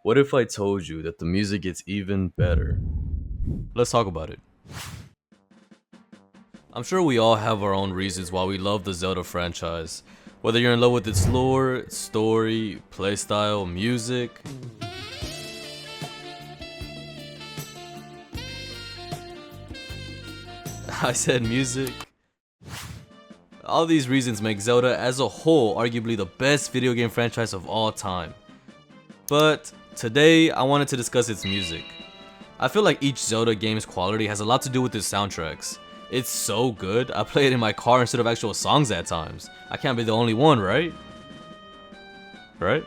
What if I told you that the music gets even better? Let's talk about it. I'm sure we all have our own reasons why we love the Zelda franchise. Whether you're in love with its lore, story, playstyle, music. I said music. All these reasons make Zelda as a whole arguably the best video game franchise of all time. But today, I wanted to discuss its music. I feel like each Zelda game's quality has a lot to do with its soundtracks. It's so good, I play it in my car instead of actual songs at times. I can't be the only one, right? Right?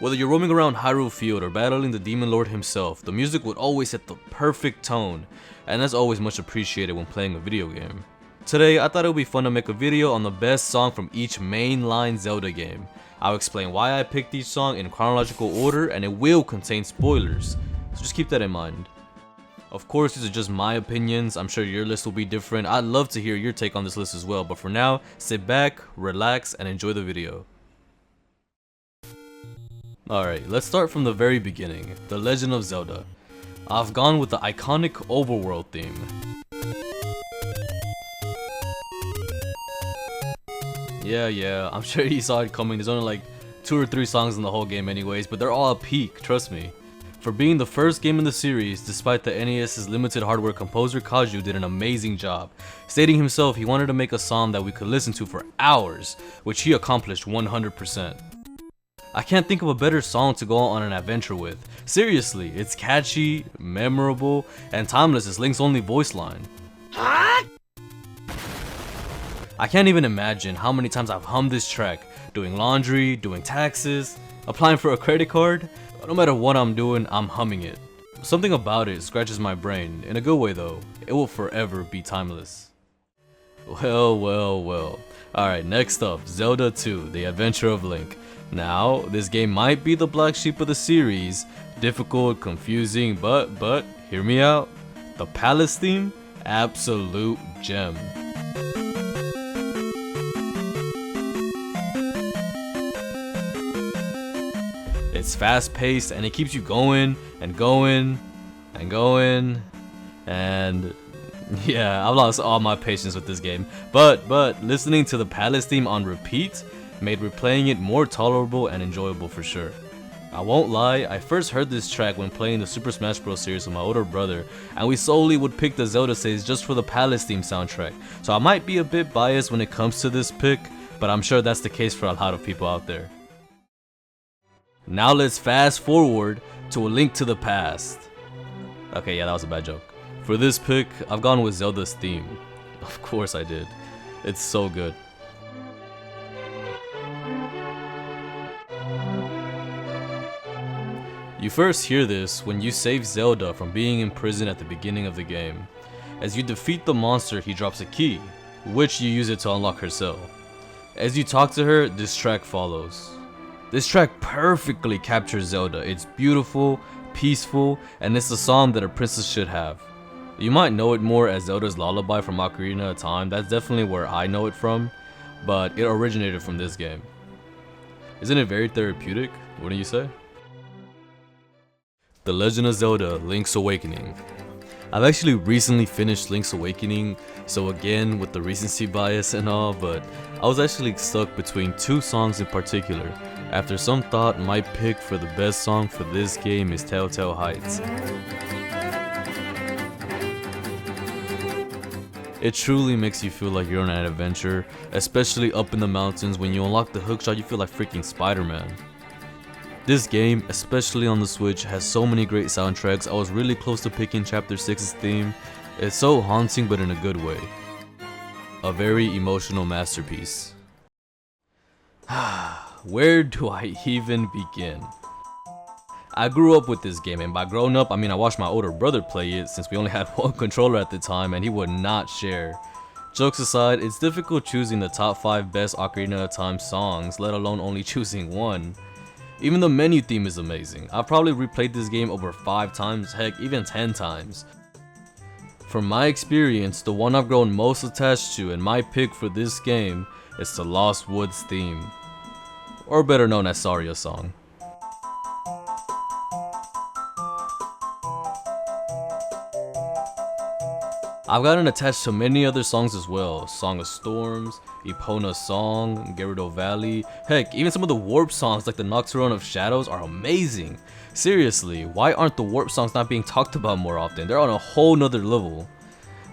Whether you're roaming around Hyrule Field or battling the Demon Lord himself, the music would always set the perfect tone, and that's always much appreciated when playing a video game. Today, I thought it would be fun to make a video on the best song from each mainline Zelda game. I'll explain why I picked each song in chronological order, and it will contain spoilers, so just keep that in mind. Of course, these are just my opinions. I'm sure your list will be different. I'd love to hear your take on this list as well, but for now, sit back, relax, and enjoy the video. Alright, let's start from the very beginning, The Legend of Zelda. I've gone with the iconic overworld theme. Yeah, I'm sure you saw it coming. There's only like 2 or 3 songs in the whole game anyways, but they're all a peak, trust me. For being the first game in the series, despite the NES's limited hardware, composer Kaju did an amazing job, stating himself he wanted to make a song that we could listen to for hours, which he accomplished 100%. I can't think of a better song to go on an adventure with. Seriously, it's catchy, memorable, and timeless as Link's only voice line. I can't even imagine how many times I've hummed this track, doing laundry, doing taxes, applying for a credit card. No matter what I'm doing, I'm humming it. Something about it scratches my brain, in a good way though. It will forever be timeless. Well. Alright, next up, Zelda 2, The Adventure of Link. Now, this game might be the black sheep of the series, difficult, confusing, but, hear me out. The Palace theme? Absolute gem. It's fast paced and it keeps you going and going and going, and yeah, I've lost all my patience with this game. But listening to the Palace theme on repeat made replaying it more tolerable and enjoyable for sure. I won't lie, I first heard this track when playing the Super Smash Bros. Series with my older brother, and we solely would pick the Zelda stage just for the Palace theme soundtrack, so I might be a bit biased when it comes to this pick, but I'm sure that's the case for a lot of people out there. Now let's fast forward to A Link to the Past. Okay, yeah, that was a bad joke. For this pick, I've gone with Zelda's theme. Of course I did. It's so good. You first hear this when you save Zelda from being in prison at the beginning of the game. As you defeat the monster, he drops a key, which you use it to unlock her cell. As you talk to her, this track follows. This track perfectly captures Zelda. It's beautiful, peaceful, and it's a song that a princess should have. You might know it more as Zelda's Lullaby from Ocarina of Time. That's definitely where I know it from, but it originated from this game. Isn't it very therapeutic, wouldn't you say? The Legend of Zelda: Link's Awakening. I've actually recently finished Link's Awakening, so again with the recency bias and all, but I was actually stuck between 2 songs in particular. After some thought, my pick for the best song for this game is Telltale Heights. It truly makes you feel like you're on an adventure, especially up in the mountains. When you unlock the hookshot, you feel like freaking Spider-Man. This game, especially on the Switch, has so many great soundtracks. I was really close to picking Chapter 6's theme. It's so haunting but in a good way. A very emotional masterpiece. Where do I even begin? I grew up with this game, and by growing up I mean I watched my older brother play it since we only had one controller at the time and he would not share. Jokes aside, it's difficult choosing the top 5 best Ocarina of Time songs, let alone only choosing one. Even the menu theme is amazing. I've probably replayed this game over 5 times, heck even 10 times. From my experience, the one I've grown most attached to and my pick for this game is the Lost Woods theme, or better known as Saria's song. I've gotten attached to many other songs as well. Song of Storms, Epona's Song, Gerudo Valley, heck, even some of the Warp songs like the Nocturne of Shadows are amazing. Seriously, why aren't the Warp songs not being talked about more often? They're on a whole nother level.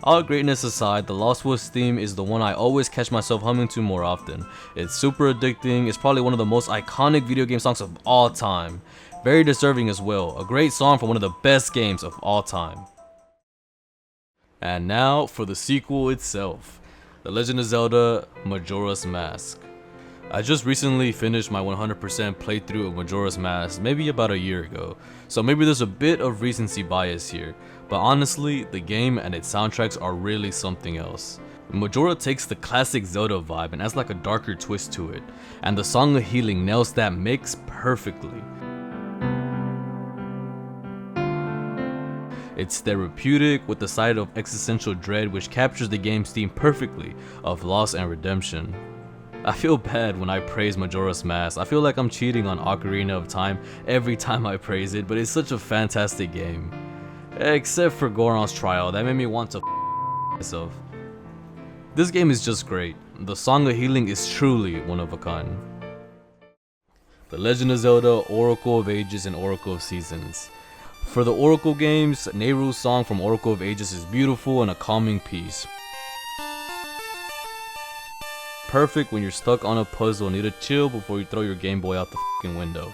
All greatness aside, the Lost Woods theme is the one I always catch myself humming to more often. It's super addicting, it's probably one of the most iconic video game songs of all time. Very deserving as well, a great song for one of the best games of all time. And now for the sequel itself, The Legend of Zelda Majora's Mask. I just recently finished my 100% playthrough of Majora's Mask maybe about a year ago, so maybe there's a bit of recency bias here, but honestly, the game and its soundtracks are really something else. Majora takes the classic Zelda vibe and adds like a darker twist to it, and the Song of Healing nails that mix perfectly. It's therapeutic with the side of existential dread which captures the game's theme perfectly of loss and redemption. I feel bad when I praise Majora's Mask. I feel like I'm cheating on Ocarina of Time every time I praise it, but it's such a fantastic game. Except for Goron's Trial, that made me want to myself. This game is just great. The Song of Healing is truly one of a kind. The Legend of Zelda, Oracle of Ages, and Oracle of Seasons. For the Oracle games, Nehru's song from Oracle of Ages is beautiful and a calming piece. Perfect when you're stuck on a puzzle and need to chill before you throw your Game Boy out the fucking window.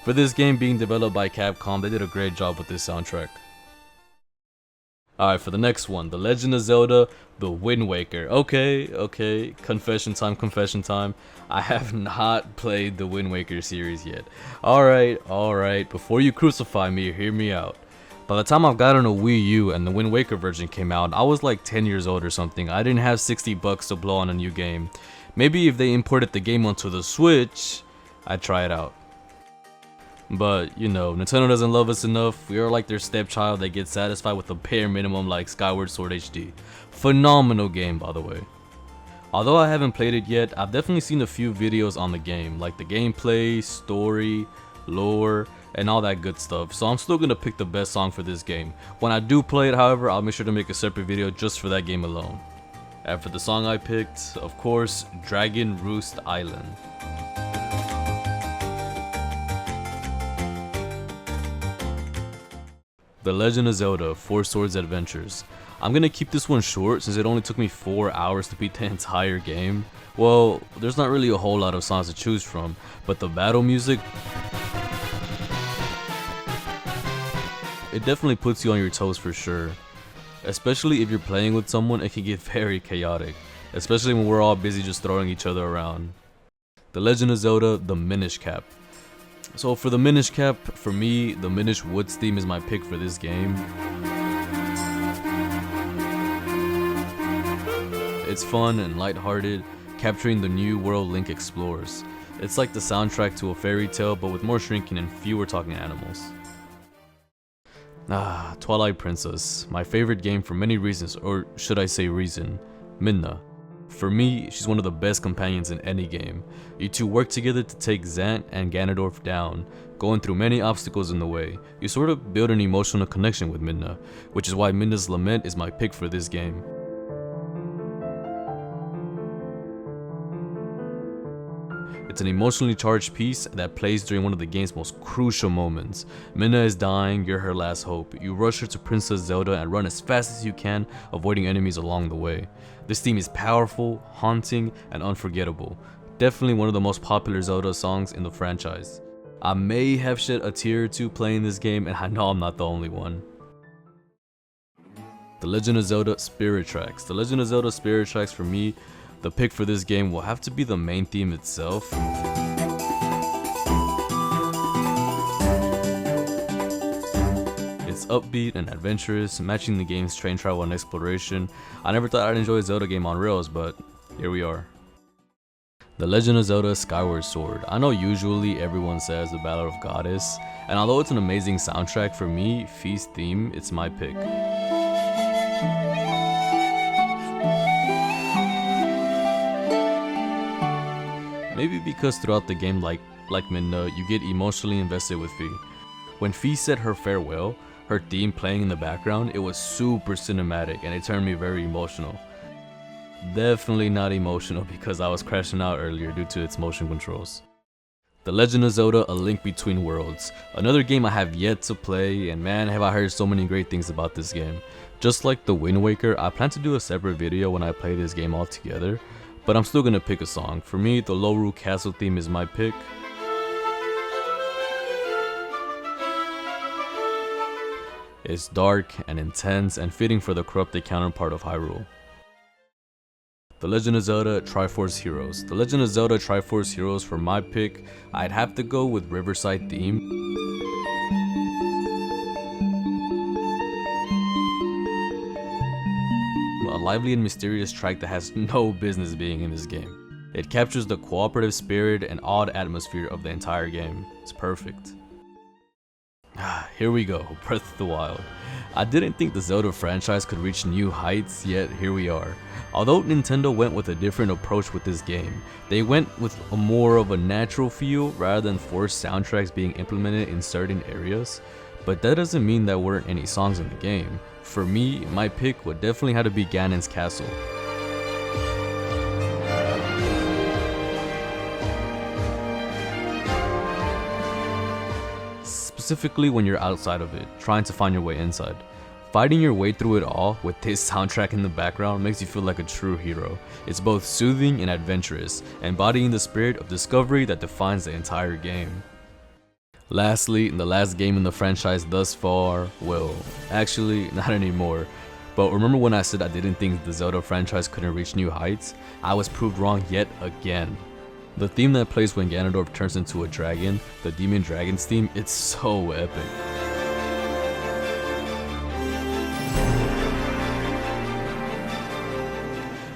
For this game being developed by Capcom, they did a great job with this soundtrack. Alright, for the next one, The Legend of Zelda, The Wind Waker. Okay, confession time. I have not played the Wind Waker series yet. Alright, before you crucify me, hear me out. By the time I've gotten a Wii U and the Wind Waker version came out, I was like 10 years old or something. I didn't have $60 to blow on a new game. Maybe if they imported the game onto the Switch, I'd try it out. But, you know, Nintendo doesn't love us enough. We are like their stepchild that gets satisfied with the bare minimum like Skyward Sword HD. Phenomenal game, by the way. Although I haven't played it yet, I've definitely seen a few videos on the game, like the gameplay, story, lore, and all that good stuff. So I'm still gonna pick the best song for this game. When I do play it, however, I'll make sure to make a separate video just for that game alone. And for the song I picked, of course, Dragon Roost Island. The Legend of Zelda 4 Swords Adventures. I'm gonna keep this one short since it only took me 4 hours to beat the entire game. Well, there's not really a whole lot of songs to choose from, but the battle music, it definitely puts you on your toes for sure. Especially if you're playing with someone, it can get very chaotic, especially when we're all busy just throwing each other around. The Legend of Zelda The Minish Cap. So for the Minish Cap, for me, the Minish Woods theme is my pick for this game. It's fun and lighthearted, capturing the new world Link explores. It's like the soundtrack to a fairy tale, but with more shrinking and fewer talking animals. Twilight Princess, my favorite game for many reasons, or should I say reason, Midna. For me, she's one of the best companions in any game. You two work together to take Zant and Ganondorf down, going through many obstacles in the way. You sort of build an emotional connection with Midna, which is why Midna's Lament is my pick for this game. It's an emotionally charged piece that plays during one of the game's most crucial moments. Midna is dying, you're her last hope. You rush her to Princess Zelda and run as fast as you can, avoiding enemies along the way. This theme is powerful, haunting, and unforgettable. Definitely one of the most popular Zelda songs in the franchise. I may have shed a tear or two playing this game, and I know I'm not the only one. The Legend of Zelda Spirit Tracks. The Legend of Zelda Spirit Tracks, for me, the pick for this game will have to be the main theme itself. It's upbeat and adventurous, matching the game's train travel and exploration. I never thought I'd enjoy a Zelda game on rails, but here we are. The Legend of Zelda Skyward Sword. I know usually everyone says the Ballad of Goddess, and although it's an amazing soundtrack, for me, Fi's theme, it's my pick. Maybe because throughout the game, like Midna, you get emotionally invested with Fi. When Fi said her farewell, her theme playing in the background, it was super cinematic and it turned me very emotional. Definitely not emotional because I was crashing out earlier due to its motion controls. The Legend of Zelda A Link Between Worlds. Another game I have yet to play, and man have I heard so many great things about this game. Just like the Wind Waker, I plan to do a separate video when I play this game all together, but I'm still gonna pick a song. For me, the Lorule Castle theme is my pick. It's dark and intense and fitting for the corrupted counterpart of Hyrule. The Legend of Zelda Triforce Heroes. The Legend of Zelda Triforce Heroes, for my pick, I'd have to go with Riverside theme. A lively and mysterious track that has no business being in this game. It captures the cooperative spirit and odd atmosphere of the entire game. It's perfect. Here we go, Breath of the Wild. I didn't think the Zelda franchise could reach new heights, yet here we are. Although Nintendo went with a different approach with this game, they went with a more of a natural feel rather than forced soundtracks being implemented in certain areas. But that doesn't mean there weren't any songs in the game. For me, my pick would definitely have to be Ganon's Castle. Specifically when you're outside of it, trying to find your way inside. Fighting your way through it all with this soundtrack in the background makes you feel like a true hero. It's both soothing and adventurous, embodying the spirit of discovery that defines the entire game. Lastly, the last game in the franchise thus far, well, actually not anymore. But remember when I said I didn't think the Zelda franchise couldn't reach new heights? I was proved wrong yet again. The theme that plays when Ganondorf turns into a dragon, the Demon Dragons theme, it's so epic.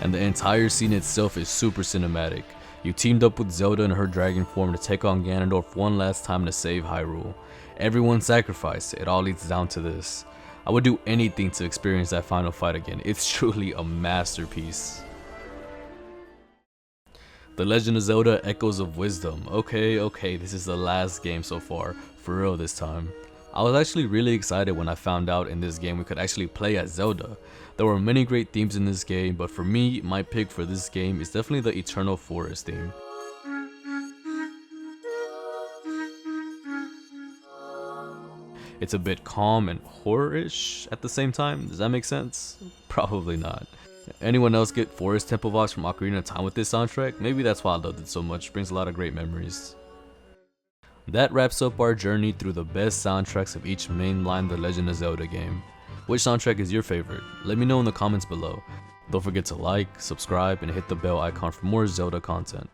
And the entire scene itself is super cinematic. You teamed up with Zelda in her dragon form to take on Ganondorf one last time to save Hyrule. Everyone sacrificed, it all leads down to this. I would do anything to experience that final fight again. It's truly a masterpiece. The Legend of Zelda Echoes of Wisdom. Okay, this is the last game so far, for real this time. I was actually really excited when I found out in this game we could actually play as Zelda. There were many great themes in this game, but for me, my pick for this game is definitely the Eternal Forest theme. It's a bit calm and horror-ish at the same time. Does that make sense? Probably not. Anyone else get Forest Temple vibes from Ocarina of Time with this soundtrack? Maybe that's why I loved it so much. Brings a lot of great memories. That wraps up our journey through the best soundtracks of each mainline The Legend of Zelda game. Which soundtrack is your favorite? Let me know in the comments below. Don't forget to like, subscribe, and hit the bell icon for more Zelda content.